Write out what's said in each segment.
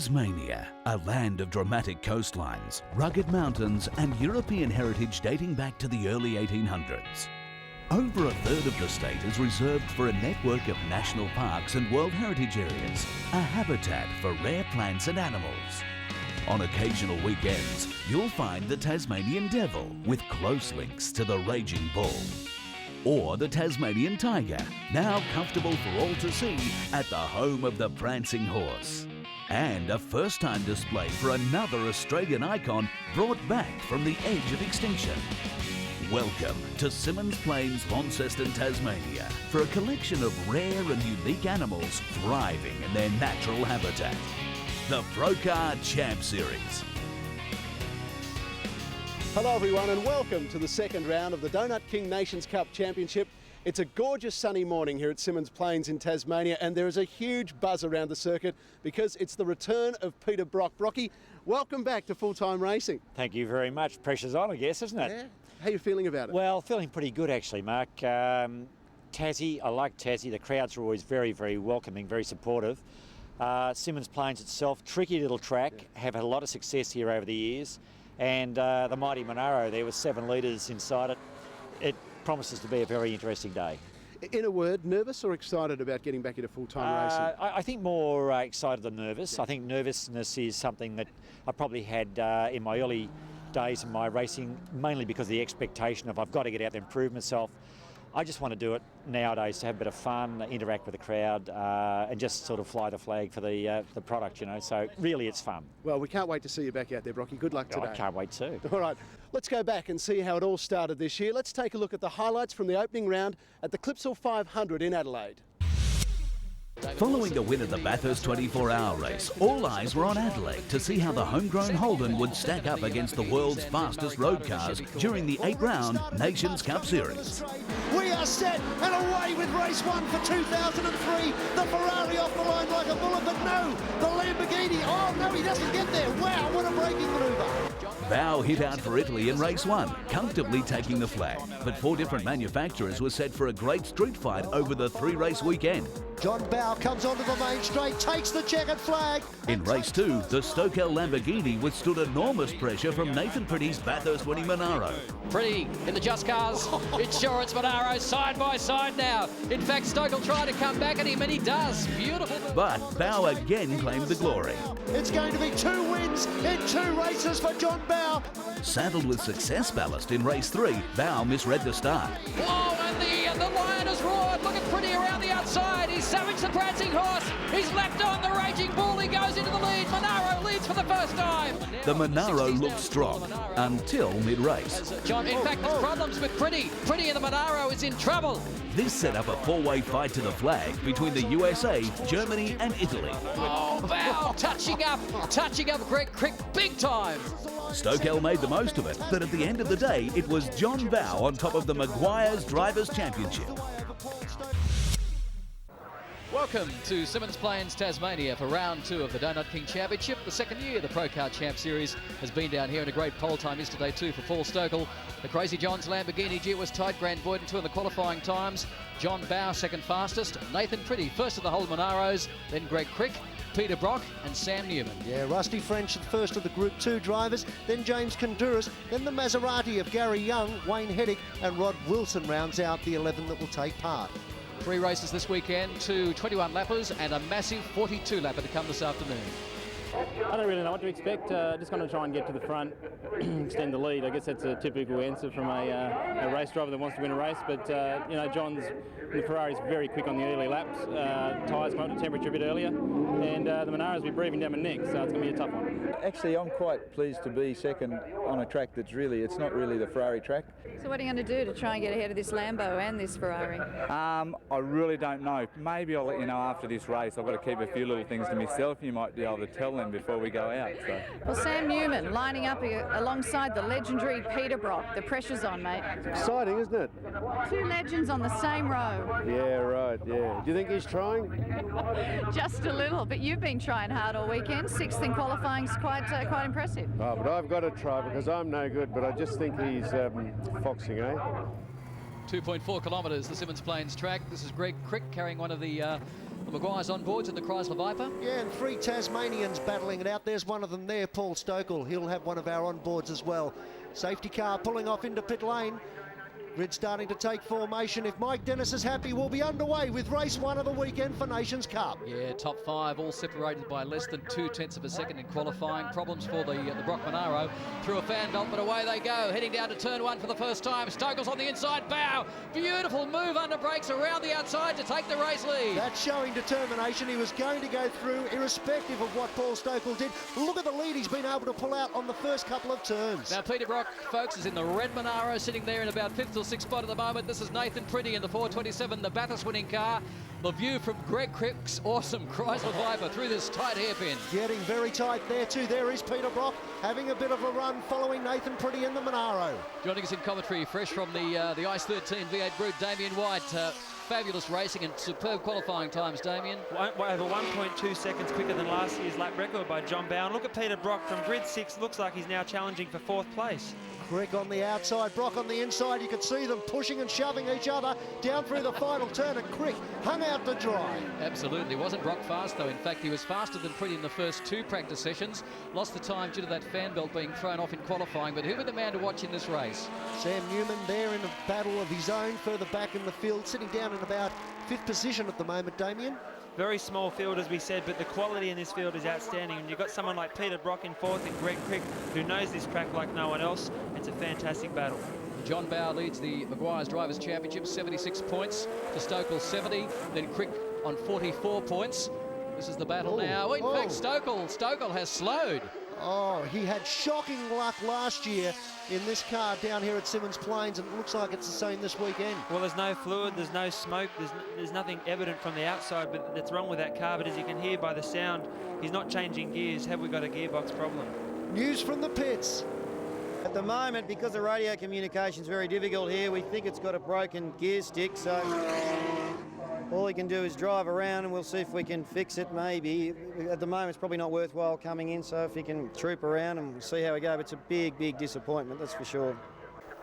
Tasmania, a land of dramatic coastlines, rugged mountains and European heritage dating back to the early 1800s. Over a third of the state is reserved for a network of national parks and World Heritage areas, a habitat for rare plants and animals. On occasional weekends, you'll find the Tasmanian devil with close links to the raging bull. Or the Tasmanian tiger, now comfortable for all to see at the home of the prancing horse. And a first-time display for another Australian icon brought back from the edge of extinction. Welcome to Symmons Plains, Launceston, Tasmania, for a collection of rare and unique animals thriving in their natural habitat. The Procar Champ Series. Hello everyone and welcome to the second round of the Donut King Nations Cup Championship. It's a gorgeous sunny morning here at Symmons Plains in Tasmania, and there is a huge buzz around the circuit because it's the return of Peter Brock. Brocky, welcome back to full-time racing. Thank you very much. Pressure's on, I guess, isn't it? Yeah. How are you feeling about it? Well, feeling pretty good actually, Mark. Tassie, I like Tassie. The crowds are always very, very welcoming, very supportive. Symmons Plains itself, tricky little track, have had a lot of success here over the years. And the mighty Monaro there with 7 litres inside it. It promises to be a very interesting day. In a word, nervous or excited about getting back into full-time racing? I think more excited than nervous. Yeah. I think nervousness is something that I probably had in my early days in my racing, mainly because of the expectation of I've got to get out there and prove myself. I just want to do it nowadays to have a bit of fun, interact with the crowd, and just sort of fly the flag for the product, you know. So really, it's fun. Well, we can't wait to see you back out there, Brocky. Good luck today. I can't wait too. All right, let's go back and see how it all started this year. Let's take a look at the highlights from the opening round at the Clipsal 500 in Adelaide. Following the win of the Bathurst 24-hour race, all eyes were on Adelaide to see how the homegrown Holden would stack up against the world's fastest road cars during the 8-round Nations Cup Series. We are set and away with race 1 for 2003. The Ferrari off the line like a bullet, but no, the Lamborghini. Oh no, he doesn't get there. Wow, what a braking manoeuvre. Bow hit out for Italy in race 1, comfortably taking the flag. But 4 different manufacturers were set for a great street fight over the 3-race weekend. John Bow comes onto the main straight, takes the checkered flag. In race 2, the Stokel Lamborghini withstood enormous pressure from Nathan Pretty's Bathurst-winning Monaro. Pretty in the Just Cars Insurance Monaro side by side now. In fact, Stokel tried to come back at him and he does. Beautiful. But Bow again claimed the glory. It's going to be 2 wins in 2 races for John Bow. Saddled with success ballast in race 3, Bow misread the start. Oh, and the lion has roared. Look at Pretty around the outside. He's savaged the prancing horse. He's leapt on the raging bull. He goes into the lead. Monaro leads for the first time. The Monaro looked strong until mid-race. John, in fact, there's problems with Pretty. Pretty and the Monaro is in trouble. This set up a 4-way fight to the flag between the USA, Germany and Italy. Oh, Bow touching up Greg Crick big time. Stokel made the most of it, but at the end of the day, it was John Bow on top of the Maguire's Drivers' Championship. Welcome to Symmons Plains, Tasmania for round 2 of the Donut King Championship. The second year the Procar Champ Series has been down here, and a great pole time yesterday too for Paul Stokel. The Crazy John's Lamborghini G was tight, Grant Boyden 2 in the qualifying times. John Bow second fastest, Nathan Pretty first of the Holden Monaros, then Greg Crick, Peter Brock and Sam Newman. Yeah, Rusty French at first of the Group 2 drivers, then James Konduras, then the Maserati of Gary Young, Wayne Heddick and Rod Wilson rounds out the 11 that will take part. 3 races this weekend, 2 21 lappers and a massive 42 lapper to come this afternoon. I don't really know what to expect. Just going to try and get to the front, extend the lead. I guess that's a typical answer from a race driver that wants to win a race. But you know, the Ferrari's very quick on the early laps. Tyres come up to temperature a bit earlier, and the Monaro's be breathing down my neck, so it's going to be a tough one. Actually, I'm quite pleased to be second on a track it's not really the Ferrari track. So what are you going to do to try and get ahead of this Lambo and this Ferrari? I really don't know. Maybe I'll let you know after this race. I've got to keep a few little things to myself. You might be able to tell them before we go out. So. Well, Sam Newman lining up alongside the legendary Peter Brock. The pressure's on, mate. It's exciting, isn't it? 2 legends on the same row. Yeah, right, yeah. Do you think he's trying? Just a little, but you've been trying hard all weekend. 6th in qualifying's quite impressive. Oh, but I've got to try because I'm no good, but I just think he's foxing, eh? 2.4 kilometres, the Symmons Plains track. This is Greg Crick carrying one of the The Maguire's on boards in the Chrysler Viper. Yeah, and 3 Tasmanians battling it out. There's one of them there, Paul Stokel. He'll have one of our on boards as well. Safety car pulling off into pit lane. Grid starting to take formation. If Mike Dennis is happy, we'll be underway with race 1 of the weekend for Nations Cup. Yeah, top 5 all separated by less than 0.2 of a second in qualifying. Problems for the Brock Monaro through a fan belt, but away they go. Heading down to turn 1 for the first time. Stokel's on the inside bow. Beautiful move under brakes around the outside to take the race lead. That's showing determination. He was going to go through irrespective of what Paul Stokel did. Look at the lead he's been able to pull out on the first couple of turns. Now Peter Brock, folks, is in the red Monaro, sitting there in about 5th or 6th spot at the moment. This is Nathan Pretty in the 427, the Bathurst winning car. The view from Greg Crick's awesome Chrysler Viper through this tight hairpin. Getting very tight there too. There is Peter Brock having a bit of a run following Nathan Pretty in the Monaro. Joining us in commentary, fresh from the Ice 13 V8 group, Damien White. Fabulous racing and superb qualifying times, Damien. Over 1.2 seconds quicker than last year's lap record by John Bowen. Look at Peter Brock from grid 6. Looks like he's now challenging for 4th place. Greg on the outside, Brock on the inside. You could see them pushing and shoving each other down through the final turn, and Crick hung out to dry. Absolutely. Wasn't Brock fast, though. In fact, he was faster than Pretty in the first 2 practice sessions. Lost the time due to that fan belt being thrown off in qualifying, but who be the man to watch in this race? Sam Newman there in a battle of his own, further back in the field, sitting down in about 5th position at the moment, Damien. Very small field, as we said, but the quality in this field is outstanding. And you've got someone like Peter Brock in 4th and Greg Crick, who knows this track like no one else. It's a fantastic battle. John Bower leads the Maguire's Drivers' Championship, 76 points to Stokel's 70. Then Crick on 44 points. This is the battle now. In fact, Stokel has slowed. Oh, he had shocking luck last year in this car down here at Symmons Plains, and it looks like it's the same this weekend. Well, there's no fluid, there's no smoke, there's nothing evident from the outside but that's wrong with that car. But as you can hear by the sound, he's not changing gears. Have we got a gearbox problem? News from the pits. At the moment, because the radio communication is very difficult here, we think it's got a broken gear stick, so all he can do is drive around and we'll see if we can fix it maybe. At the moment, it's probably not worthwhile coming in, so if he can troop around and we'll see how we go. But it's a big, big disappointment, that's for sure.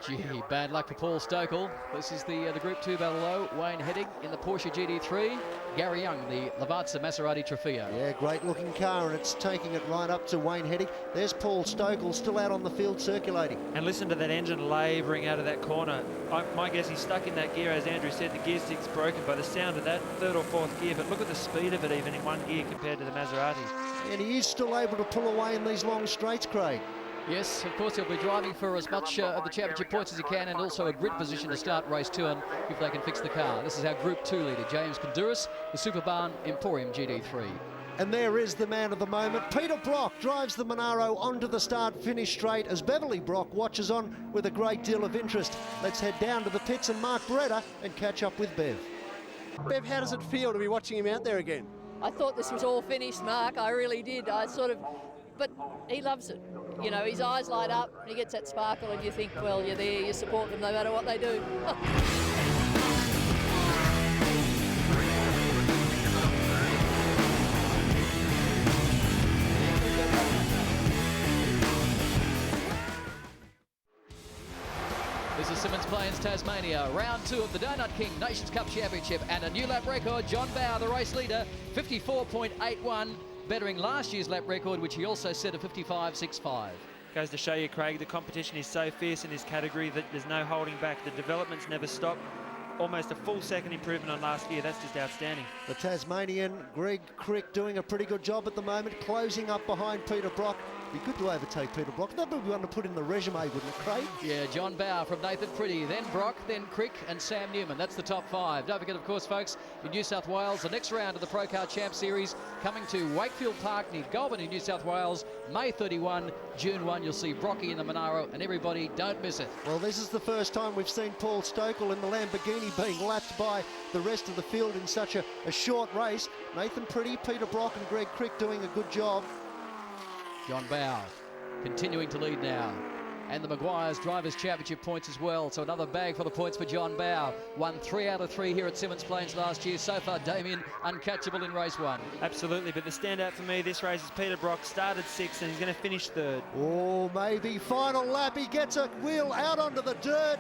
Gee, bad luck for Paul Stokel. This is the Group 2 battle low. Wayne Heading in the Porsche GT3. Gary Young, the Lavazza Maserati Trofeo. Yeah, great looking car, and it's taking it right up to Wayne Heading. There's Paul Stokel still out on the field circulating. And listen to that engine labouring out of that corner. My guess he's stuck in that gear. As Andrew said, the gear stick's broken by the sound of that 3rd or 4th gear, but look at the speed of it even in 1 gear compared to the Maseratis. And he is still able to pull away in these long straights, Craig. Yes, of course, he'll be driving for as much of the championship points as he can, and also a grid position to start race 2 on if they can fix the car. This is our Group 2 leader, James Konduris, the Superbarn Emporium GT3. And there is the man of the moment. Peter Brock drives the Monaro onto the start-finish straight as Beverly Brock watches on with a great deal of interest. Let's head down to the pits and Mark Beretta and catch up with Bev. Bev, how does it feel to be watching him out there again? I thought this was all finished, Mark. I really did. But he loves it. You know, his eyes light up, he gets that sparkle, and you think, well, you're there, you support them no matter what they do. This is Symmons Plains, Tasmania, round 2 of the Donut King Nations Cup Championship, and a new lap record. John Bower, the race leader, 54.81. Bettering last year's lap record, which he also set at 55.65. Goes to show you, Craig, the competition is so fierce in this category that there's no holding back. The developments never stop. Almost a full second improvement on last year. That's just outstanding. The Tasmanian, Greg Crick, doing a pretty good job at the moment, closing up behind Peter Brock. Be good to overtake Peter Brock. That would be one to put in the resume, wouldn't it, Craig? Yeah, John Bower from Nathan Pretty, then Brock, then Crick and Sam Newman. That's the top 5. Don't forget, of course, folks, in New South Wales, the next round of the Pro Car Champ Series coming to Wakefield Park near Goulburn in New South Wales, May 31, June 1. You'll see Brocky in the Monaro, and everybody, don't miss it. Well, this is the first time we've seen Paul Stokel in the Lamborghini being lapped by the rest of the field in such a short race. Nathan Pretty, Peter Brock and Greg Crick doing a good job. John Bower continuing to lead now. And the Maguire's Drivers' Championship points as well. So another bag for the points for John Bower. Won 3 out of 3 here at Symmons Plains last year. So far, Damien, uncatchable in race 1. Absolutely, but the standout for me this race is Peter Brock. Started 6th and he's going to finish 3rd. Oh, maybe final lap. He gets a wheel out onto the dirt.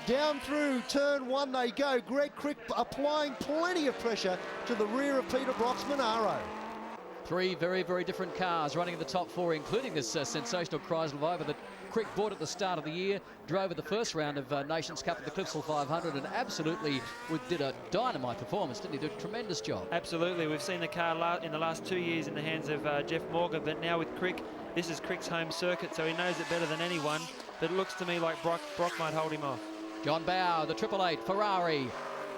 Down through turn one they go. Greg Crick applying plenty of pressure to the rear of Peter Brock's Monaro. Three very, very different cars running in the top four, including this sensational Chrysler Viper that Crick bought at the start of the year, drove at the first round of Nations Cup at the Clipsal 500 and absolutely did a dynamite performance, didn't he? Did a tremendous job. Absolutely. We've seen the car in the last 2 years in the hands of Jeff Morgan, but now with Crick, this is Crick's home circuit, so he knows it better than anyone. But it looks to me like Brock might hold him off. John Bowe, the 888 Ferrari,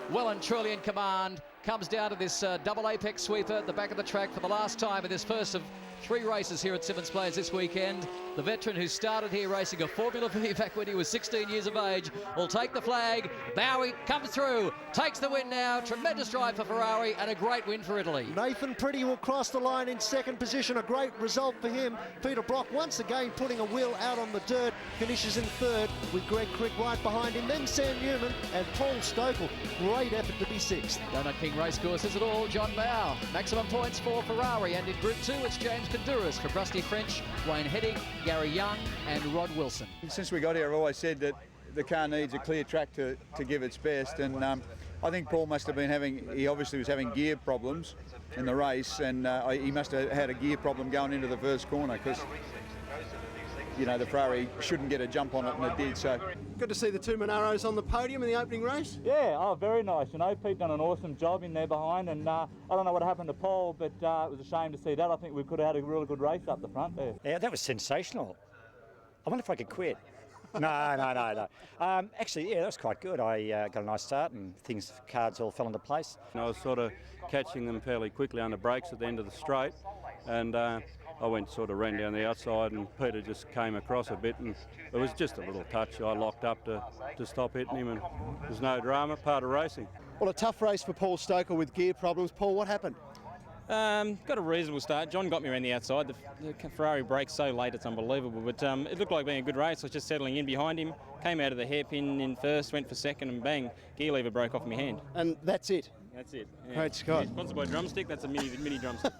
well and truly in command, comes down to this double apex sweeper at the back of the track for the last time in this first of 3 races here at Symmons Plains this weekend. The veteran who started here racing a Formula V back when he was 16 years of age will take the flag. Bowie comes through, takes the win now. Tremendous drive for Ferrari and a great win for Italy. Nathan Pretty will cross the line in second position. A great result for him. Peter Brock once again putting a wheel out on the dirt. Finishes in third with Greg Crick right behind him. Then Sam Newman and Paul Stokel. Great effort to be sixth. Donut King Racecourse is it all. John Bowe. Maximum points for Ferrari. And in Group 2 it's James Conduras for Rusty French, Wayne Heading, Gary Young and Rod Wilson. Since we got here, I've always said that the car needs a clear track to give its best, and I think Paul must have been he obviously was having gear problems in the race, and he must have had a gear problem going into the first corner because, you know, the Ferrari shouldn't get a jump on it, and it did. So Good to see the two Monaros on the podium in the opening race. Yeah, oh, very nice. You know, Pete done an awesome job in there behind, and I don't know what happened to Paul, but it was a shame to see that. I think we could have had a really good race up the front there. Yeah, that was sensational. I wonder if I could quit. No. Actually, yeah, that was quite good. I got a nice start and cards all fell into place. I was sort of catching them fairly quickly under brakes at the end of the straight, and I ran down the outside, and Peter just came across a bit, and it was just a little touch. I locked up to stop hitting him, and there's no drama, part of racing. Well, a tough race for Paul Stokel with gear problems. Paul, what happened? Got a reasonable start. John got me around the outside. The Ferrari brakes so late, it's unbelievable. But it looked like being a good race. I was just settling in behind him, came out of the hairpin in first, went for second, and bang, gear lever broke off my hand. And that's it? That's it. Yeah. Great Scott. Yeah, sponsored by Drumstick. That's a mini drumstick.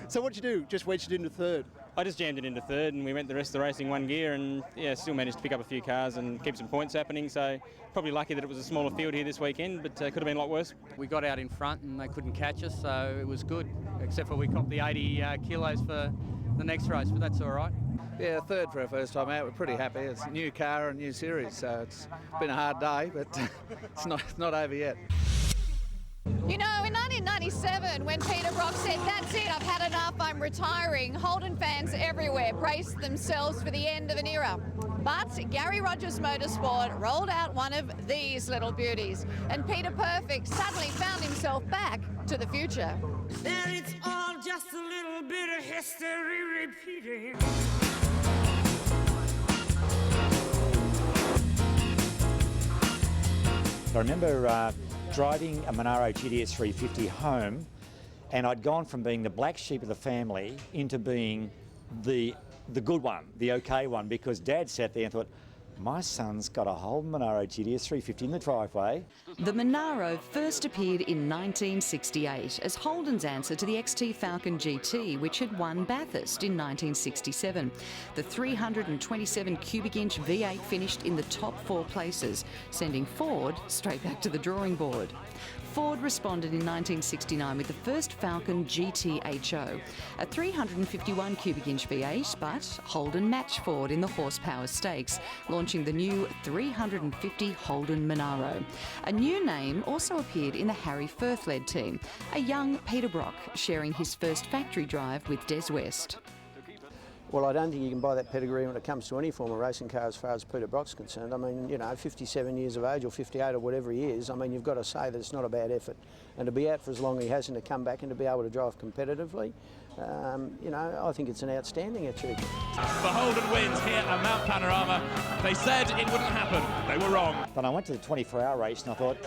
So what'd you do? Just wedged it into third? I just jammed it into third, and we went the rest of the race in one gear, and yeah, still managed to pick up a few cars and keep some points happening. So probably lucky that it was a smaller field here this weekend, but could have been a lot worse. We got out in front and they couldn't catch us, so it was good, except for we copped the 80 kilos for the next race, but that's all right. Yeah, third for our first time out. We're pretty happy. It's a new car and new series, so it's been a hard day, but it's not over yet. You know, in 1997, when Peter Brock said, "That's it, I've had enough, I'm retiring," Holden fans everywhere braced themselves for the end of an era. But Gary Rogers Motorsport rolled out one of these little beauties, and Peter Perfect suddenly found himself back to the future. And it's all just a little bit of history repeating. I remember driving a Monaro GTS 350 home, and I'd gone from being the black sheep of the family into being the good one, the okay one, because Dad sat there and thought, my son's got a Holden Monaro GTS 350 in the driveway. The Monaro first appeared in 1968 as Holden's answer to the XT Falcon GT, which had won Bathurst in 1967. The 327 cubic inch V8 finished in the top 4 places, sending Ford straight back to the drawing board. Ford responded in 1969 with the first Falcon GT-HO, a 351 cubic inch V8, but Holden matched Ford in the horsepower stakes, launching the new 350 Holden Monaro. A new name also appeared in the Harry Firth-led team, a young Peter Brock sharing his first factory drive with Des West. Well, I don't think you can buy that pedigree when it comes to any form of racing car as far as Peter Brock's concerned. I mean, you know, 57 years of age or 58 or whatever he is, I mean, you've got to say that it's not a bad effort. And to be out for as long as he has and to come back and to be able to drive competitively, you know, I think it's an outstanding achievement. The Holden wins here at Mount Panorama. They said it wouldn't happen. They were wrong. But I went to the 24-hour race and I thought,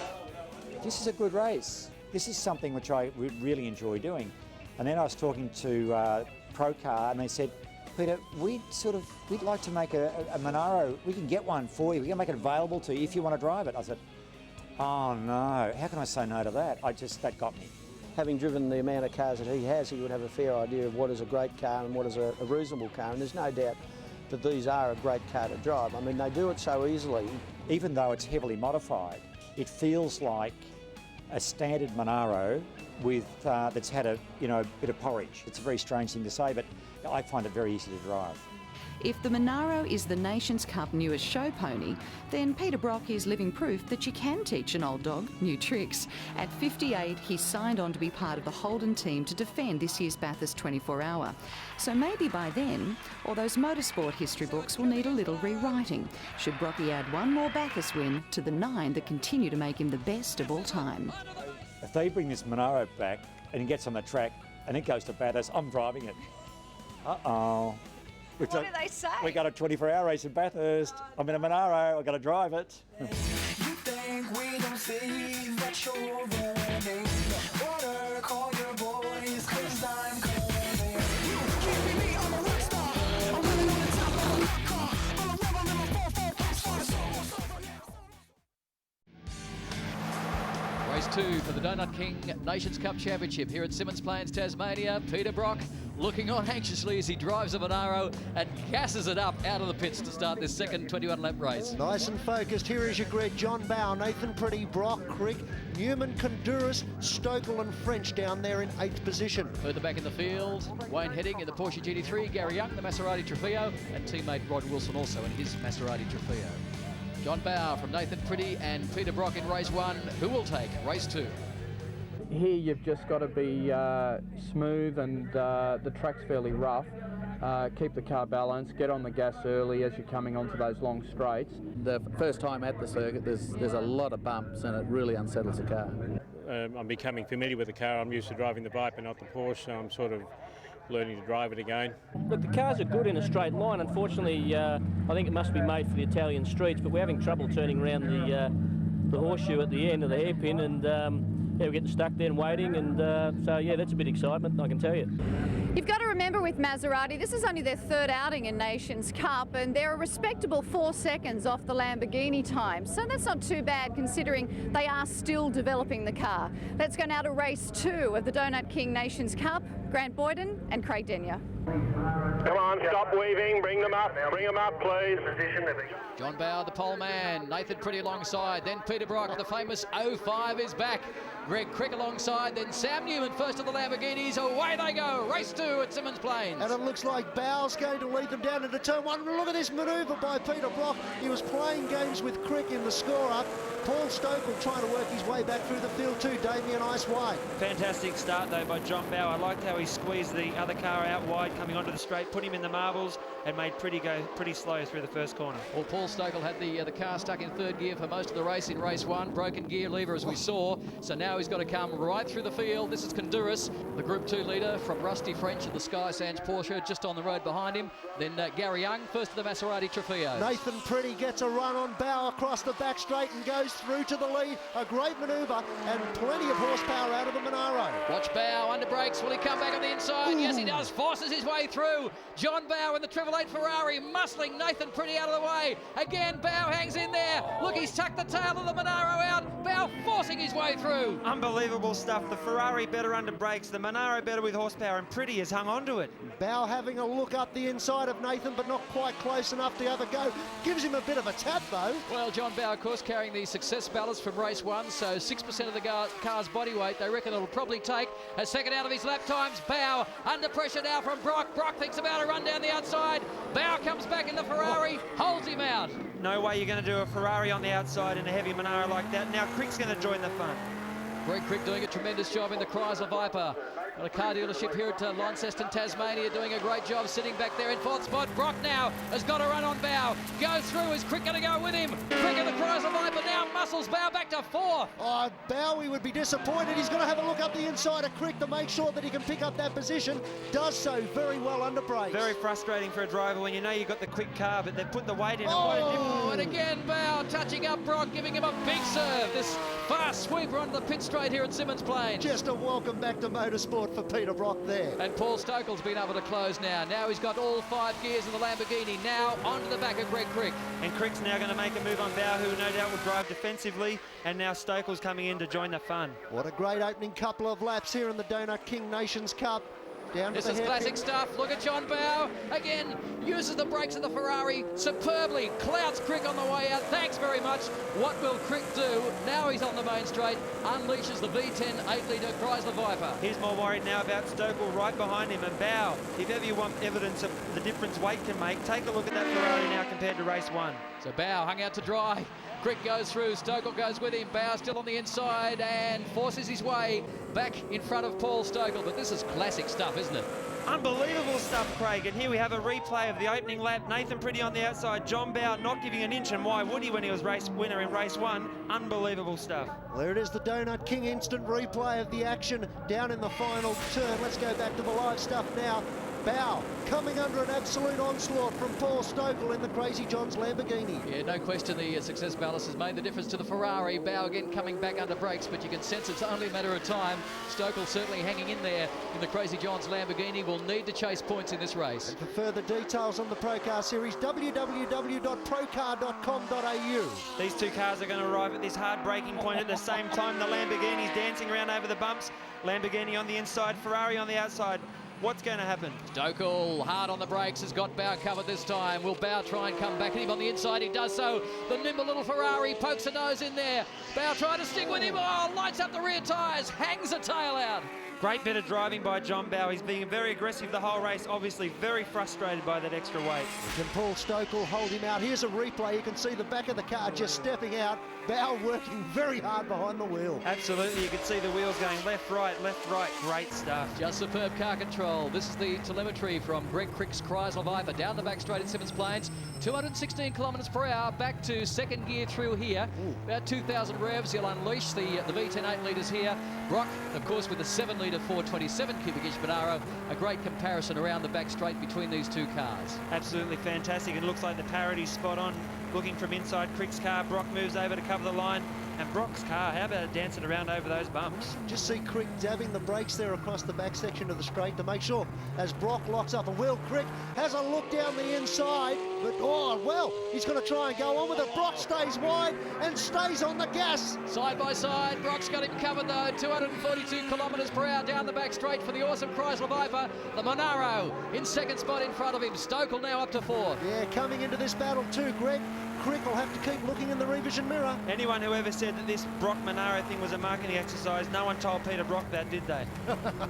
this is a good race. This is something which I really enjoy doing. And then I was talking to Pro Car and they said, Peter, we'd like to make a Monaro. We can get one for you. We can make it available to you if you want to drive it. I said, oh no, how can I say no to that? That got me. Having driven the amount of cars that he has, he would have a fair idea of what is a great car and what is a reasonable car. And there's no doubt that these are a great car to drive. I mean, they do it so easily. Even though it's heavily modified, it feels like a standard Monaro with that's had a bit of porridge. It's a very strange thing to say, but I find it very easy to drive. If the Monaro is the Nations Cup newest show pony, then Peter Brock is living proof that you can teach an old dog new tricks. At 58, he signed on to be part of the Holden team to defend this year's Bathurst 24-hour. So maybe by then, all those motorsport history books will need a little rewriting, should Brocky add one more Bathurst win to the 9 that continue to make him the best of all time. If they bring this Monaro back and it gets on the track and it goes to Bathurst, I'm driving it. Uh-oh. What do they say? We got a 24-hour race in Bathurst. I'm in a Monaro. I've got to drive it. You think we don't see that you're running? Wanna call your boys 'cause I'm coming. You keeping me on a rock star. I'm running on the top of a rock car. On a rebel in a 4-4 race for the soul. Race 2 for the Donut King Nations Cup Championship here at Symmons Plains, Tasmania. Peter Brock looking on anxiously as he drives a Monaro and gasses it up out of the pits to start this second 21-lap race. Nice and focused. Here is your grid. John Bow, Nathan Pretty, Brock, Crick, Newman, Conduras, Stokel and French down there in 8th position. Further back in the field, Wayne Heading in the Porsche GT3, Gary Young, the Maserati Trofeo, and teammate Rod Wilson also in his Maserati Trofeo. John Bow from Nathan Pretty and Peter Brock in race 1. Who will take race 2? Here you've just got to be smooth, and the track's fairly rough. Keep the car balanced, get on the gas early as you're coming onto those long straights. The first time at the circuit, there's a lot of bumps and it really unsettles the car. I'm becoming familiar with the car. I'm used to driving the Viper, not the Porsche, so I'm sort of learning to drive it again. Look, the cars are good in a straight line. Unfortunately, I think it must be made for the Italian streets, but we're having trouble turning around the horseshoe at the end of the hairpin, and yeah, we're getting stuck there and waiting, and so yeah, that's a bit of excitement, I can tell you. You've got to remember with Maserati, this is only their 3rd outing in Nations Cup, and they're a respectable 4 seconds off the Lamborghini time. So that's not too bad considering they are still developing the car. Let's go now to race 2 of the Donut King Nations Cup. Grant Boyden and Craig Denyer. Come on, stop weaving, bring them up, please. John Bow, the pole man, Nathan Pretty alongside, then Peter Brock, the famous 05 is back. Greg Crick alongside, then Sam Newman first of the Lamborghinis. Away they go, race 2 at Symmons Plains. And it looks like Bow's going to lead them down into turn 1. Look at this manoeuvre by Peter Brock. He was playing games with Crick in the score-up. Paul Stokel trying to work his way back through the field too. Damien White. Fantastic start though by John Bow. I liked how he squeezed the other car out wide coming onto the straight, put him in the marbles and made Pretty go pretty slow through the first corner. Well, Paul Stokel had the car stuck in 3rd gear for most of the race in race 1. Broken gear lever as we saw. So now he's got to come right through the field. This is Conduras, the Group 2 leader from Rusty French of the Sky Sands Porsche, just on the road behind him. Then Gary Young, first of the Maserati Trofeo. Nathan Pretty gets a run on Bow across the back straight and goes through to the lead. A great manoeuvre and plenty of horsepower out of the Monaro. Watch Bow, under brakes. Will he come back on the inside? Ooh. Yes, he does. Forces his way through. John Bow in the 888 Ferrari, muscling Nathan Pretty out of the way. Again, Bow hangs in there. Look, he's tucked the tail of the Monaro out. Bow forcing his way through. Unbelievable stuff. The Ferrari better under brakes, the Monaro better with horsepower, and Pretty has hung on to it. Bow having a look up the inside of Nathan, but not quite close enough to have a go. Gives him a bit of a tap, though. Well, John Bow, of course, carrying the success ballast from race 1, so 6% of the car's body weight. They reckon it'll probably take a second out of his lap times. Bow under pressure now from Brock. Brock thinks about a run down the outside. Bow comes back in the Ferrari, holds him out. No way you're going to do a Ferrari on the outside in a heavy Monaro like that. Now Crick's going to join the fun. Greg Crick doing a tremendous job in the Chrysler Viper. Got a car dealership here at Launceston, Tasmania, doing a great job sitting back there in 4th spot. Brock now has got a run on Bow. Goes through. Is Crick going to go with him? Crick in the Chrysler Viper now muscles Bow back to 4th. Oh, Bowie would be disappointed. He's going to have a look up the inside of Crick to make sure that he can pick up that position. Does so very well under brakes. Very frustrating for a driver when you know you've got the quick car, but they've put the weight in. Oh, and again Bow touching up Brock, giving him a big serve. This fast sweeper onto the pit straight here at Symmons Plains. Just a welcome back to motorsport for Peter Brock there. And Paul Stokel's been able to close now. Now he's got all 5 gears in the Lamborghini. Now onto the back of Greg Crick. And Crick's now going to make a move on Bow, who no doubt will drive defensively. And now Stokel's coming in to join the fun. What a great opening couple of laps here in the Donut King Nations Cup. Down this to the is classic stuff. Look at John Bow. Again, uses the brakes of the Ferrari superbly. Clouds Crick on the way out. Thanks very much. What will Crick do? Now he's on the main straight. Unleashes the V10 8-litre Chrysler Viper. He's more worried now about Stokel right behind him. And Bow, if ever you want evidence of the difference weight can make, take a look at that Ferrari now compared to race 1. So Bow hung out to dry. Crick goes through, Stokel goes with him, Bow still on the inside and forces his way back in front of Paul Stokel. But this is classic stuff, isn't it? Unbelievable stuff, Craig. And here we have a replay of the opening lap. Nathan Pretty on the outside, John Bow not giving an inch, and why would he when he was race winner in race 1? Unbelievable stuff. There it is, the Donut King instant replay of the action down in the final turn. Let's go back to the live stuff now. Bow coming under an absolute onslaught from Paul Stokel in the Crazy John's Lamborghini. Yeah, no question the success of Alice has made the difference to the Ferrari. Bow again coming back under brakes, but you can sense it's only a matter of time. Stokel certainly hanging in there in the Crazy John's Lamborghini. Will need to chase points in this race. And for further details on the Procar Series, www.procar.com.au. These two cars are going to arrive at this hard braking point at the same time. The Lamborghini's dancing around over the bumps. Lamborghini on the inside, Ferrari on the outside. What's going to happen? Stokel hard on the brakes, has got Bow covered this time. Will Bow try and come back at him on the inside? He does so. The nimble little Ferrari pokes a nose in there. Bow trying to stick with him. Oh, lights up the rear tyres, hangs the tail out. Great bit of driving by John Bow. He's being very aggressive the whole race, obviously very frustrated by that extra weight. Can Paul Stokel hold him out? Here's a replay. You can see the back of the car just stepping out. Bow working very hard behind the wheel. Absolutely, you can see the wheels going left, right. Great stuff. Just superb car control. This is the telemetry from Greg Crick's Chrysler Viper down the back straight at Symmons Plains. 216 kilometres per hour, back to second gear through here. About 2,000 revs. He'll unleash the V10 8 litres here. Brock, of course, with the 7-litre 427 cubic inch Monaro. A great comparison around the back straight between these two cars. Absolutely fantastic. It looks like the parity's spot on. Looking from inside Crick's car, Brock moves over to cover the line. And Brock's car, how about dancing around over those bumps? Just see Crick dabbing the brakes there across the back section of the straight to make sure as Brock locks up a wheel. Crick has a look down the inside, but oh, well, he's going to try and go on with it. Brock stays wide and stays on the gas. Side by side, Brock's got him covered though. 242 kilometres per hour down the back straight for the awesome Chrysler Viper. The Monaro in second spot in front of him. Stokel now up to fourth. Yeah, coming into this battle too, Greg. Crick will have to keep looking in the revision mirror. Anyone who ever said that this Brock Monaro thing was a marketing exercise, no one told Peter Brock that, did they?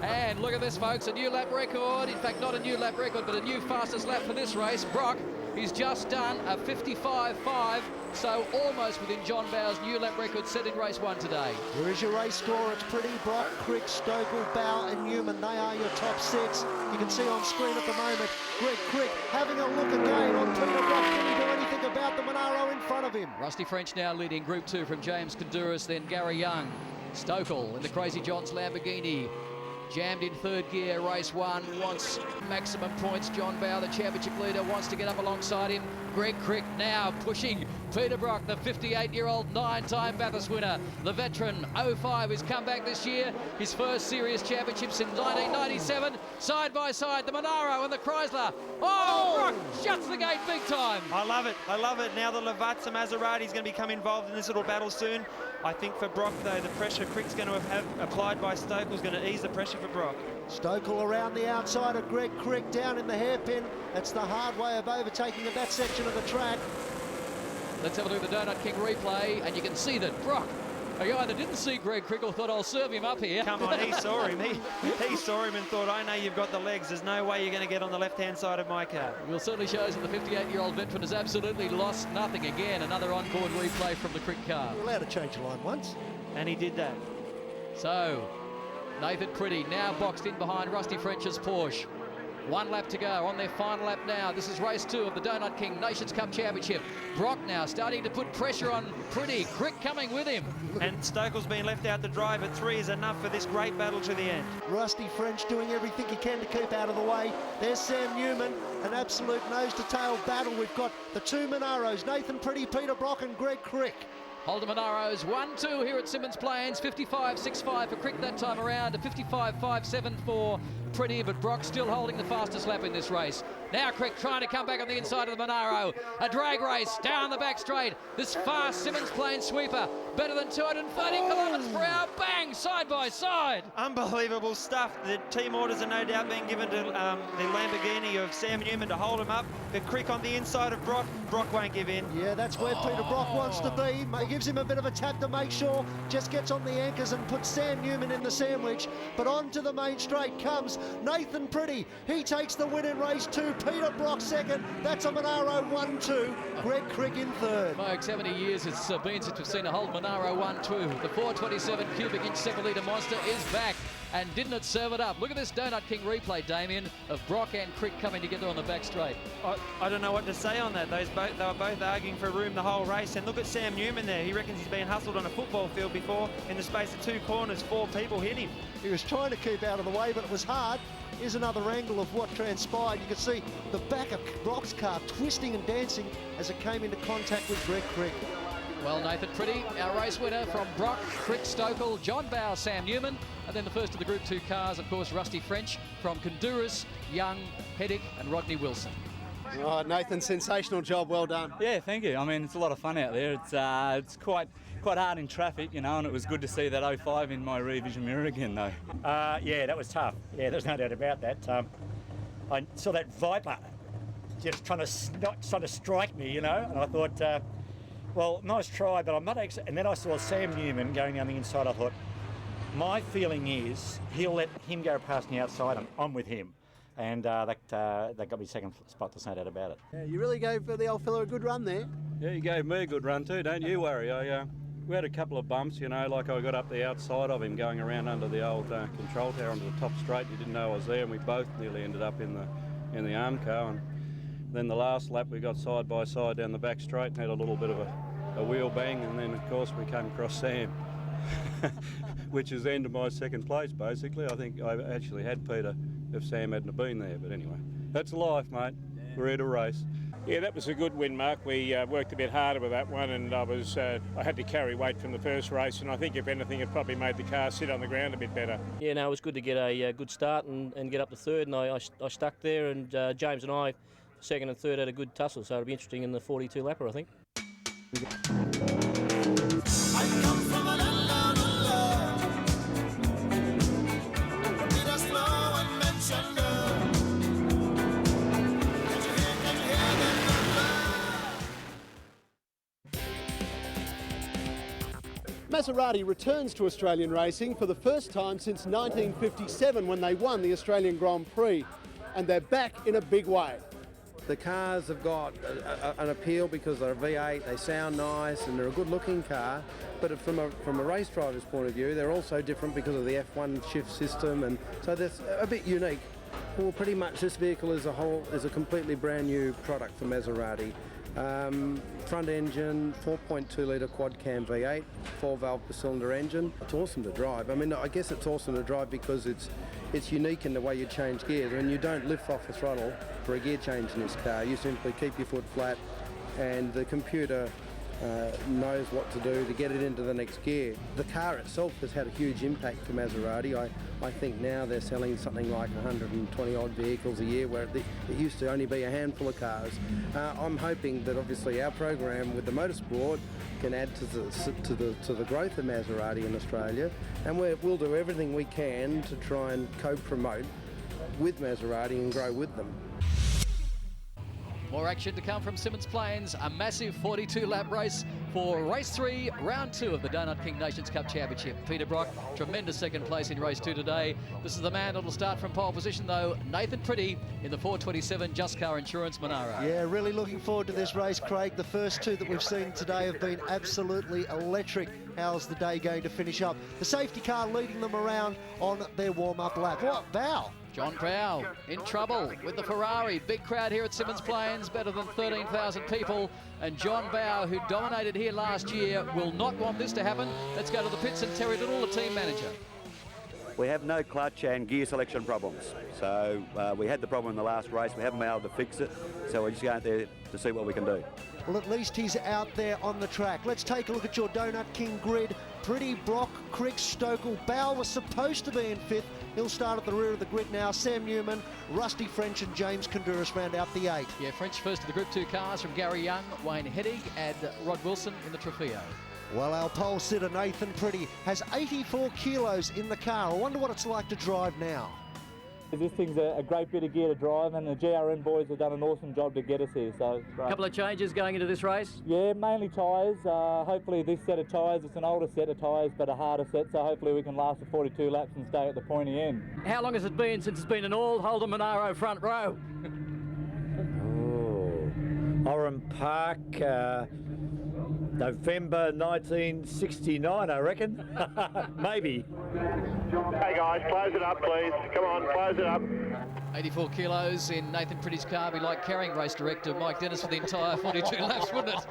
And look at this, folks, a new lap record. In fact, not a new lap record, but a new fastest lap for this race. Brock, he's just done a 55.5, so almost within John Bow's new lap record set in race 1 today. Here is your race score. It's Pretty, Brock, Crick, Stokel, Bow and Newman. They are your top 6. You can see on screen at the moment, Greg Crick having a look again on Peter Brock. Can he do anything about the Monaro in front of him? Rusty French now leading Group 2 from James Konduras, then Gary Young. Stokel in the Crazy John's Lamborghini. Jammed in third gear, race 1, wants maximum points. John Bow, the championship leader, wants to get up alongside him. Greg Crick now pushing Peter Brock, the 58-year-old 9-time Bathurst winner. The veteran, 05, has come back this year. His first serious championship since 1997. Side by side, the Monaro and the Chrysler. Oh, Brock shuts the gate big time. I love it. Now the Lavazza Maserati is going to become involved in this little battle soon. I think for Brock, though, the pressure Crick's going to have applied by Stokel is going to ease the pressure for Brock. Stokel around the outside of Greg Crick, down in the hairpin. That's the hard way of overtaking at that section of the track. Let's have a look at the Donut King replay, and you can see that Brock, a guy that didn't see Greg Crick, thought, I'll serve him up here. Come on, he saw him. He saw him and thought, I know you've got the legs. There's no way you're going to get on the left-hand side of my car. Well, certainly shows that the 58-year-old veteran has absolutely lost nothing. Again, another onboard replay from the Crick car. You're allowed to change the line once. And he did that. So, Nathan Pretty now boxed in behind Rusty French's Porsche. 1 lap to go on their final lap now. This is race 2 of the Donut King Nations Cup Championship. Brock now starting to put pressure on Pretty. Crick coming with him. And Stokel's been left out to dry, but 3 is enough for this great battle to the end. Rusty French doing everything he can to keep out of the way. There's Sam Newman, an absolute nose-to-tail battle. We've got the 2 Monaros, Nathan Pretty, Peter Brock and Greg Crick. Holden Monaros 1-2 here at Symmons Plains. 55.65 for Crick that time around. A 55.57 for Pretty, but Brock still holding the fastest lap in this race. Now Crick trying to come back on the inside of the Monaro. A drag race down the back straight. This fast Symmons Plains sweeper, better than 230 kilometres per hour. Bang, side by side. Unbelievable stuff. The team orders are no doubt being given to the Lamborghini of Sam Newman to hold him up. But Crick on the inside of Brock. Brock won't give in. Yeah, that's where Peter Brock wants to be. He gives him a bit of a tap to make sure. Just gets on the anchors and puts Sam Newman in the sandwich. But onto the main straight comes Nathan Pretty. He takes the win in race 2. Peter Brock second. That's a Monaro 1-2. Greg Crick in third. Folks, how many years it's been since we've seen a Holden Monaro 1-2? The 427 cubic inch 7-litre monster is back. And didn't it serve it up? Look at this Donut King replay, Damien, of Brock and Crick coming together on the back straight. I don't know what to say on that. They were both arguing for room the whole race. And look at Sam Newman there. He reckons he's been hustled on a football field before. In the space of 2 corners, 4 people hit him. He was trying to keep out of the way, but it was hard. Here's another angle of what transpired. You can see the back of Brock's car twisting and dancing as it came into contact with Greg Crick. Well, Nathan Pretty, our race winner from Brock, Crick, Stokel, John Bow, Sam Newman, and then the first of the Group 2 cars, of course, Rusty French from Conduras, Young, Heddick and Rodney Wilson. Oh, Nathan, sensational job, well done. Yeah, thank you. I mean, it's a lot of fun out there. It's quite hard in traffic, you know, and it was good to see that 05 in my rear vision mirror again, though. Yeah, that was tough. Yeah, there's no doubt about that. I saw that Viper just trying to strike me, you know, and I thought, well, nice try, but I'm not. And then I saw Sam Newman going down the inside. I thought, my feeling is he'll let him go past the outside, and I'm with him. And that got me second spot, there's no doubt about it. Yeah, you really gave the old fella a good run there. Yeah, you gave me a good run too, don't you worry. We had a couple of bumps, you know, like I got up the outside of him going around under the old control tower onto the top straight. You didn't know I was there, and we both nearly ended up in the arm car. And then the last lap we got side by side down the back straight and had a little bit of a wheel bang, and then of course we came across Sam, which is the end of my second place basically. I think I actually had Peter if Sam hadn't have been there, but anyway, that's life, mate. We're here to race. Yeah, that was a good win, Mark. We worked a bit harder with that one, and I had to carry weight from the first race, and I think if anything it probably made the car sit on the ground a bit better. Yeah, no, it was good to get a good start and get up to third, and I stuck there, and James and I, second and third, had a good tussle, so it'll be interesting in the 42 lapper, I think. Maserati returns to Australian racing for the first time since 1957 when they won the Australian Grand Prix, and they're back in a big way. The cars have got an appeal because they're a V8, they sound nice and they're a good looking car, but from a race driver's point of view they're also different because of the F1 shift system, and so they're a bit unique. Well, pretty much this vehicle as a whole is a completely brand new product for Maserati. Front engine, 4.2 litre quad cam V8, 4 valve per cylinder engine. It's awesome to drive. I mean, I guess it's awesome to drive because it's unique in the way you change gears, and you don't lift off the throttle for a gear change in this car. You simply keep your foot flat, and the computer knows what to do to get it into the next gear. The car itself has had a huge impact to Maserati. I think now they're selling something like 120 odd vehicles a year, where it used to only be a handful of cars. I'm hoping that obviously our program with the motorsport can add to the growth of Maserati in Australia, and we'll do everything we can to try and co-promote with Maserati and grow with them. More action to come from Symmons Plains, a massive 42-lap race for race 3, round 2 of the Donut King Nations Cup Championship. Peter Brock, tremendous second place in race 2 today. This is the man that'll start from pole position though, Nathan Pretty in the 427 Just Car Insurance Monaro. Yeah, really looking forward to this race, Craig. The first 2 that we've seen today have been absolutely electric. How's the day going to finish up? The safety car leading them around on their warm-up lap. What, Bow? John Bow in trouble with the Ferrari. Big crowd here at Symmons Plains, better than 13,000 people. And John Bow, who dominated here last year, will not want this to happen. Let's go to the pits and Terry Little, the team manager. We have no clutch and gear selection problems. So we had the problem in the last race. We haven't been able to fix it. So we're just going out there to see what we can do. Well, at least he's out there on the track. Let's take a look at your Donut King grid. Pretty, Brock, Crick, Stokel. Bow was supposed to be in 5th. He'll start at the rear of the grid now. Sam Newman, Rusty French and James Conduras round out the 8. Yeah, French first of the Group 2 cars from Gary Young, Wayne Heddig and Rod Wilson in the Trofeo. Well, our pole sitter Nathan Pretty has 84 kilos in the car. I wonder what it's like to drive now. This thing's a great bit of gear to drive, and the GRN boys have done an awesome job to get us here. So it's great. A couple of changes going into this race? Yeah, mainly tyres. Hopefully this set of tyres, it's an older set of tyres but a harder set, so hopefully we can last the 42 laps and stay at the pointy end. How long has it been since it's been an all Holden Monaro front row? Oran Park, November 1969, I reckon. Maybe. Hey guys, close it up please. Come on, close it up. 84 kilos in Nathan Pretty's car. Be like carrying race director Mike Dennis for the entire 42 laps, wouldn't it?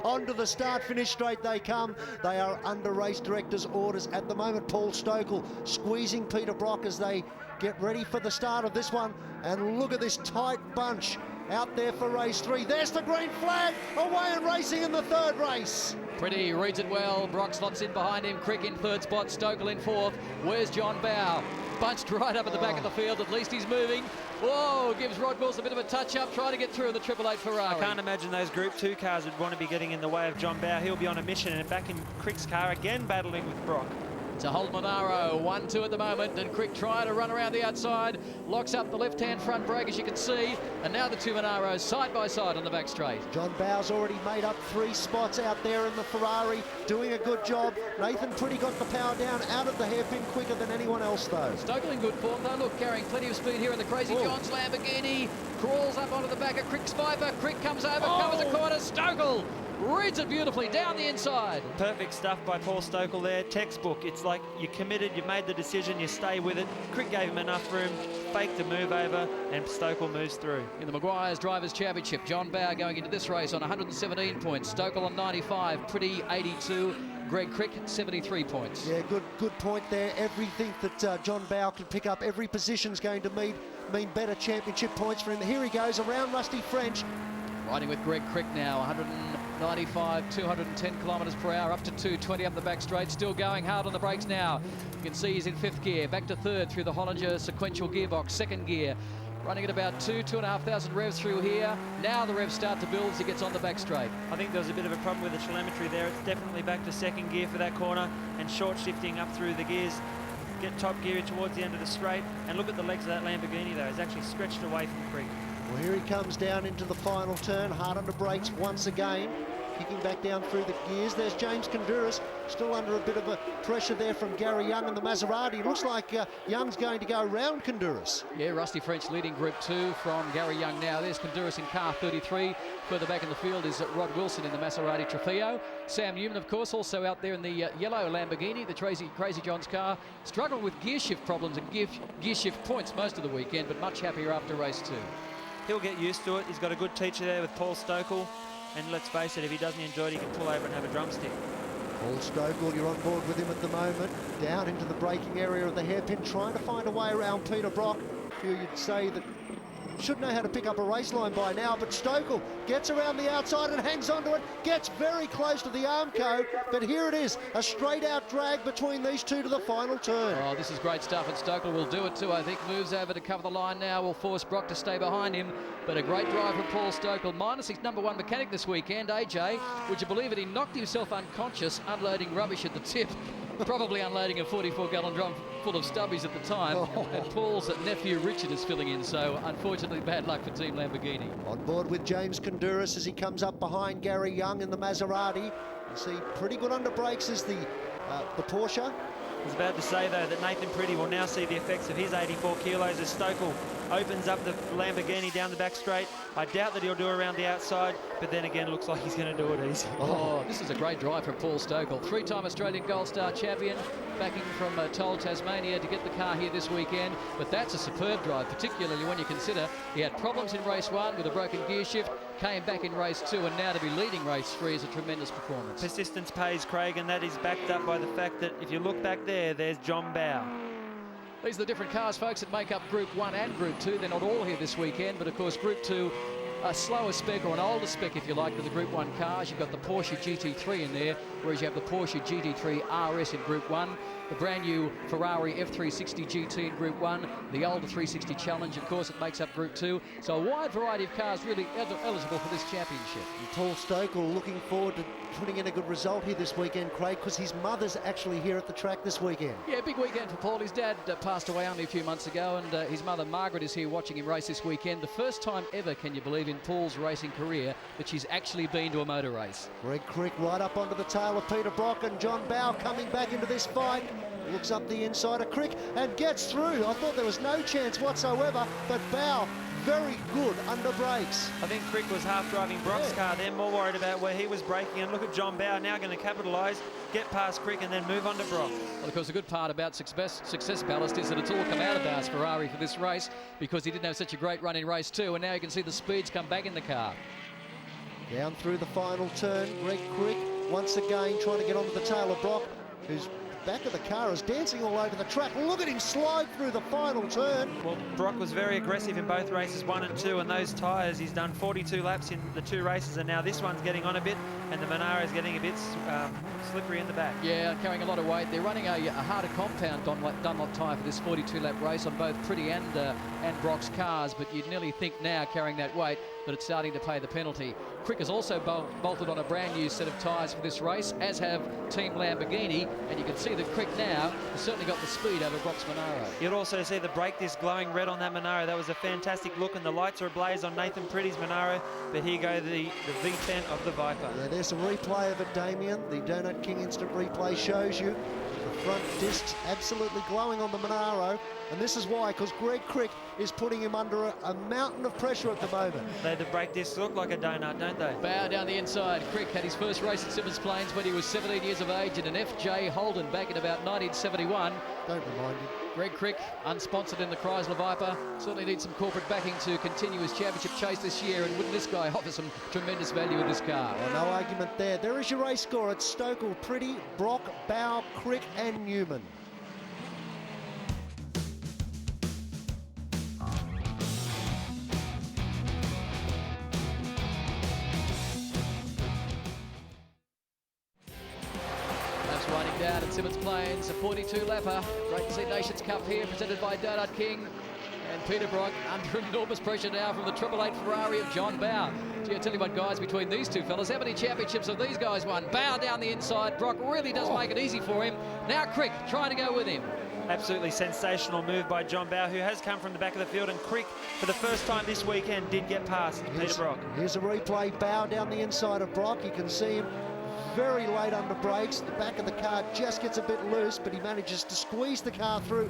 On to the start-finish straight they come. They are under race director's orders at the moment. Paul Stokel squeezing Peter Brock as they get ready for the start of this one. And look at this tight bunch out there for race 3. There's the green flag, away and racing in the third race. Pretty reads it well. Brock slots in behind him. Crick in third spot. Stokel in fourth. Where's John Bow? Bunched right up at the back of the field. At least he's moving. Whoa, gives Rod Wilson a bit of a touch-up, trying to get through in the 888 Ferrari. I can't imagine those Group 2 cars would want to be getting in the way of John Bow. He'll be on a mission, and back in Crick's car again, battling with Brock. It's a Holden Monaro, 1-2 at the moment, and Crick trying to run around the outside, locks up the left-hand front brake, as you can see, and now the two Monaros side by side on the back straight. John Bow's already made up 3 spots out there in the Ferrari, doing a good job. Nathan Pretty got the power down out of the hairpin quicker than anyone else, though. Stokel in good form, though. Look, carrying plenty of speed here in the Crazy John's Lamborghini. Crawls up onto the back of Crick's Viper. Crick comes over, covers the corner. Stokel reads it beautifully down the inside. Perfect stuff by Paul Stokel there. Textbook. It's like you're committed, you made the decision, you stay with it. Crick gave him enough room, faked the move over, and Stokel moves through. In the Maguire's Drivers' Championship, John Bow going into this race on 117 points. Stokel on 95, Pretty 82. Greg Crick, 73 points. Yeah, good point there. Everything that John Bow can pick up, every position's going to mean better championship points for him. Here he goes around Rusty French. Riding with Greg Crick now, 195, 210 kilometres per hour, up to 220 up the back straight. Still going hard on the brakes now. You can see he's in 5th gear, back to 3rd through the Hollinger sequential gearbox, 2nd gear. Running at about 2,500 revs through here. Now the revs start to build as he gets on the back straight. I think there was a bit of a problem with the telemetry there. It's definitely back to 2nd gear for that corner and short shifting up through the gears. Get top gear towards the end of the straight, and look at the legs of that Lamborghini though. It's actually stretched away from Creek. Well, here he comes down into the final turn, hard under brakes once again. Kicking back down through the gears. There's James Conduras, still under a bit of a pressure there from Gary Young and the Maserati. It looks like Young's going to go round Conduras. Yeah, Rusty French leading Group 2 from Gary Young now. There's Conduras in car 33. Further back in the field is Rod Wilson in the Maserati Trofeo. Sam Newman, of course, also out there in the yellow Lamborghini, the Crazy John's car. Struggled with gear shift problems and gear shift points most of the weekend, but much happier after race 2. He'll get used to it. He's got a good teacher there with Paul Stokel. And let's face it, if he doesn't enjoy it, he can pull over and have a drumstick. Paul Stokel, you're on board with him at the moment. Down into the braking area of the hairpin, trying to find a way around Peter Brock. You'd say that should know how to pick up a race line by now, but Stokel gets around the outside and hangs onto it, gets very close to the Armco, but here it is, a straight out drag between these two to the final turn. Oh, this is great stuff, and Stokel will do it too, I think. Moves over to cover the line now, will force Brock to stay behind him, but a great drive from Paul Stokel, minus his #1 mechanic this weekend, AJ. Would you believe it, he knocked himself unconscious unloading rubbish at the tip. Probably unloading a 44-gallon drum full of stubbies at the time. And Paul's nephew Richard is filling in, so unfortunately bad luck for Team Lamborghini. On board with James Conduras as he comes up behind Gary Young in the Maserati. You see pretty good under brakes is the Porsche. I was about to say, though, that Nathan Pretty will now see the effects of his 84 kilos as Stokel opens up the Lamborghini down the back straight. I doubt that he'll do it around the outside, but then again, looks like he's going to do it easy. Oh, this is a great drive from Paul Stokel. 3-time Australian Gold Star champion, backing from Untitled Tasmania to get the car here this weekend. But that's a superb drive, particularly when you consider he had problems in race 1 with a broken gear shift, came back in race 2, and now to be leading race 3 is a tremendous performance. Persistence pays, Craig, and that is backed up by the fact that if you look back there, there's John Bow. These are the different cars, folks, that make up Group 1 and Group 2. They're not all here this weekend, but of course Group 2 a slower spec, or an older spec if you like, than the Group 1 cars. You've got the Porsche GT3 in there, whereas you have the Porsche GT3 RS in Group 1, the brand new Ferrari F360 GT in Group 1, the older 360 Challenge, of course, it makes up Group 2. So a wide variety of cars really eligible for this championship. And Paul Stokel looking forward to putting in a good result here this weekend, Craig, because his mother's actually here at the track this weekend. Yeah, big weekend for Paul. His dad passed away only a few months ago, and his mother Margaret is here watching him race this weekend. The first time ever, can you believe, in Paul's racing career that she's actually been to a motor race. Greg Crick right up onto the tail of Peter Brock, and John Bowe coming back into this fight. Looks up the inside of Crick and gets through. I thought there was no chance whatsoever, but Bowe very good under brakes. I think Crick was half driving Brock's car. They're more worried about where he was braking, and look at John Bowe now going to capitalise, get past Crick and then move on to Brock. Well, of course, the good part about success ballast is that it's all come out of Bowes' Ferrari for this race, because he didn't have such a great run in race 2, and now you can see the speeds come back in the car. Down through the final turn, Greg Crick once again trying to get onto the tail of Brock, who's back of the car is dancing all over the track. Look at him slide through the final turn. Well, Brock was very aggressive in both races 1 and 2, and those tyres, he's done 42 laps in the 2 races, and now this one's getting on a bit, and the Monaro is getting a bit slippery in the back. Yeah, carrying a lot of weight. They're running a harder compound Dunlop tyre for this 42-lap race on both Pretty and Brock's cars, but you'd nearly think now, carrying that weight, that it's starting to pay the penalty. Crick has also bolted on a brand new set of tyres for this race, as have Team Lamborghini, and you can see that Crick now has certainly got the speed over Brock's Monaro. You'll also see the brake disc glowing red on that Monaro. That was a fantastic look, and the lights are ablaze on Nathan Pretty's Monaro, but here go the V10 of the Viper. Yeah, there's a replay of it, Damien. The Donut King instant replay shows you the front discs absolutely glowing on the Monaro, and this is why, because Greg Crick is putting him under a mountain of pressure at the moment. The brake discs look like a donut, don't they? Bow down the inside. Crick had his first race at Symmons Plains when he was 17 years of age in an FJ Holden back in about 1971. Don't remind me. Greg Crick, unsponsored in the Chrysler Viper, certainly needs some corporate backing to continue his championship chase this year, and wouldn't this guy offer some tremendous value in this car? Well, no argument there. There is your race score. It's Stokel, Pretty, Brock, Bowe, Crick and Newman. Winding down at Symmons Plains, a 42-lapper. Great to see Nations Cup here, presented by Donut King. And Peter Brock under enormous pressure now from the 888 Ferrari of John Bowe. Gee, I tell you what, guys, between these two fellas, how many championships have these guys won? Bowe down the inside. Brock really does make it easy for him. Now Crick trying to go with him. Absolutely sensational move by John Bowe, who has come from the back of the field, and Crick, for the first time this weekend, did get past Peter Brock. Here's a replay. Bowe down the inside of Brock. You can see him very late under brakes. The back of the car just gets a bit loose, but he manages to squeeze the car through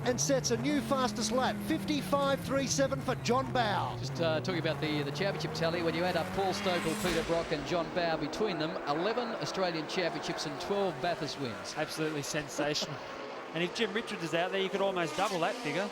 and sets a new fastest lap, 55.37 for John Bowe. Just talking about the championship tally, when you add up Paul Stokel, Peter Brock and John Bowe between them, 11 Australian championships and 12 Bathurst wins. Absolutely sensational. And if Jim Richards is out there, you could almost double that figure.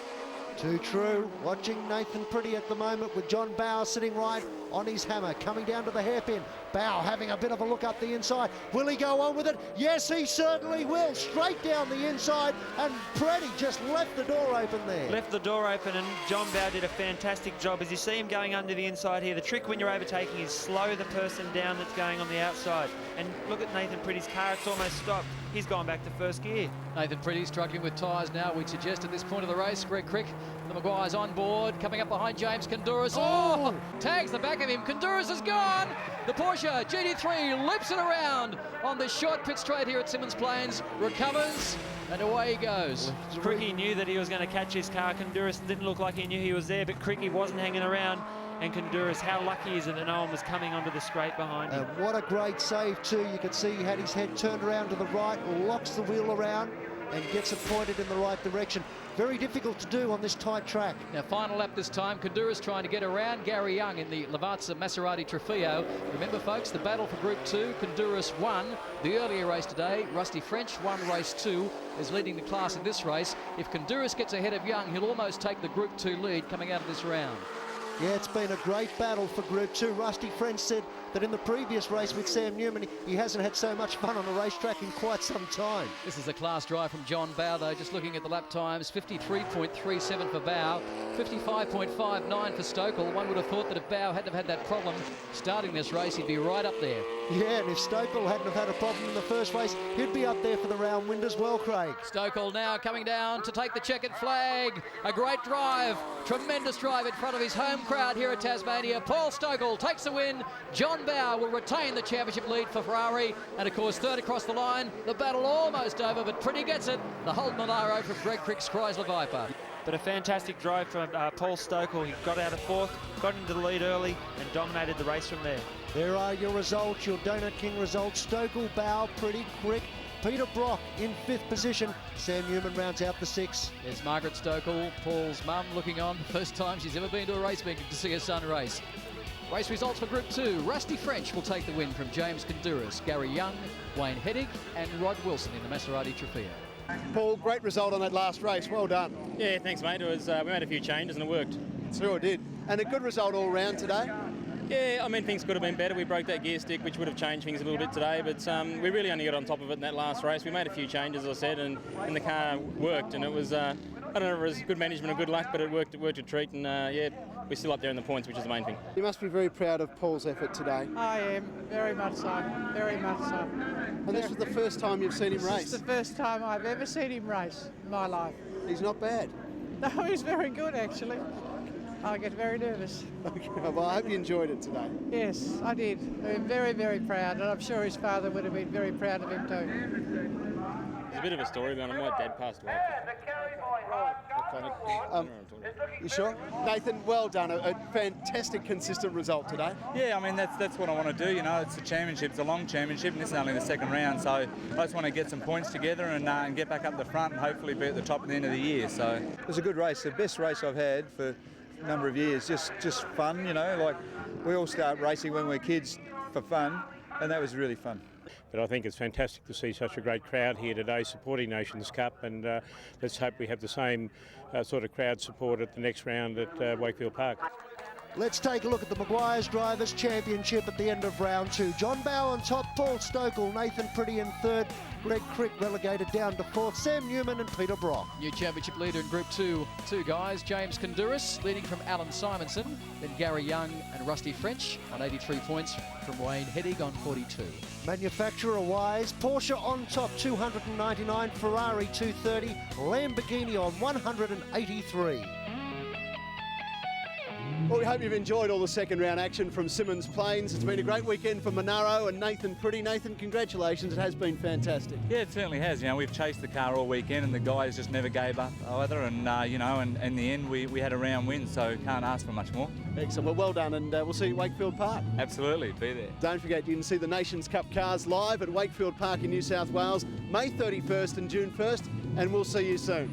Too true. Watching Nathan Pretty at the moment with John Bowe sitting right on his hammer, coming down to the hairpin. Bowe having a bit of a look up the inside. Will he go on with it? Yes, he certainly will. Straight down the inside, and Pretty just left the door open there. Left the door open, and John Bowe did a fantastic job. As you see him going under the inside here, the trick when you're overtaking is slow the person down that's going on the outside. And look at Nathan Pretty's car, it's almost stopped. He's gone back to first gear. Nathan Pretty struggling with tyres now, we'd suggest at this point of the race. Greg Crick, the Maguire's on board, coming up behind James Kondouris. Oh! Tags the back of him. Kondouris is gone. The Porsche GT3 lips it around on the short pit straight here at Symmons Plains, recovers, and away he goes. Cricky knew that he was going to catch his car. Kondouris didn't look like he knew he was there, but Cricky wasn't hanging around. And Kondouris, how lucky is it that no one was coming onto the straight behind him? And what a great save too. You can see he had his head turned around to the right, locks the wheel around and gets it pointed in the right direction. Very difficult to do on this tight track. Now, final lap this time. Kondouris trying to get around Gary Young in the Lavazza Maserati Trofeo. Remember, folks, the battle for Group 2. Kondouris won the earlier race today. Rusty French won race 2, is leading the class in this race. If Kondouris gets ahead of Young, he'll almost take the Group 2 lead coming out of this round. Yeah, it's been a great battle for Group 2. Rusty French said that in the previous race with Sam Newman, he hasn't had so much fun on a racetrack in quite some time. This is a class drive from John Bow, though. Just looking at the lap times, 53.37 for Bow, 55.59 for Stokel. One would have thought that if Bow hadn't have had that problem starting this race, he'd be right up there. Yeah, and if Stokel hadn't have had a problem in the first race, he'd be up there for the round wind as well, Craig. Stokel now coming down to take the checkered flag. A great drive, tremendous drive in front of his home crowd here at Tasmania. Paul Stokel takes the win. John Bow will retain the championship lead for Ferrari. And of course, third across the line. The battle almost over, but Pretty gets it. The Holden Monaro from Greg Crick's Chrysler Viper. But a fantastic drive from Paul Stokel. He got out of fourth, got into the lead early and dominated the race from there. There are your results, your Donut King results. Stokel, Bow, Pretty, Crick, Peter Brock in 5th position. Sam Newman rounds out the 6th. There's Margaret Stokel, Paul's mum, looking on. The first time she's ever been to a race meeting to see her son race. Race results for Group 2. Rusty French will take the win from James Konduras, Gary Young, Wayne Heddig and Rod Wilson in the Maserati Trofeo. Paul, great result on that last race. Well done. Yeah, thanks, mate. It was we made a few changes and it worked. Sure did. And a good result all round today. Yeah, I mean, things could have been better. We broke that gear stick, which would have changed things a little bit today, but we really only got on top of it in that last race. We made a few changes, as I said, and the car worked, and it was, I don't know if it was good management or good luck, but it worked a treat, and yeah, we're still up there in the points, which is the main thing. You must be very proud of Paul's effort today. I am, very much so, very much so. And this was the first time you've seen him race? This is the first time I've ever seen him race in my life. He's not bad? No, he's very good, actually. I get very nervous. Okay, well, I hope you enjoyed it today. Yes, I did. I'm very, very proud, and I'm sure his father would have been very proud of him too. There's a bit of a story behind it. My dad passed away. You sure? Nathan, well done. A fantastic, consistent result today. Yeah, I mean, that's what I want to do. You know, it's a championship. It's a long championship, and this is only the second round. So I just want to get some points together and get back up the front and hopefully be at the top at the end of the year. So it was a good race, the best race I've had for a number of years. Just fun, you know, like we all start racing when we're kids for fun, and that was really fun. But I think it's fantastic to see such a great crowd here today supporting Nations Cup, and let's hope we have the same sort of crowd support at the next round at Wakefield Park. Let's take a look at the Maguire's Drivers' Championship at the end of round 2. John Bow on top, Paul Stokel, Nathan Pretty in 3rd, Greg Crick relegated down to 4th, Sam Newman and Peter Brock. New championship leader in Group 2, two guys, James Konduras leading from Alan Simonson, then Gary Young and Rusty French on 83 points from Wayne Heddig on 42. Manufacturer-wise, Porsche on top, 299, Ferrari 230, Lamborghini on 183. Well, we hope you've enjoyed all the second round action from Symmons Plains. It's been a great weekend for Monaro and Nathan Pretty. Nathan, congratulations. It has been fantastic. yeah, it certainly has. You know, we've chased the car all weekend, and the guys just never gave up either. And you know, and in the end, we had a round win, so can't ask for much more. Excellent. Well done, and we'll see you at Wakefield Park. Absolutely, be there. Don't forget, you can see the Nations Cup cars live at Wakefield Park in New South Wales, May 31st and June 1st, and we'll see you soon.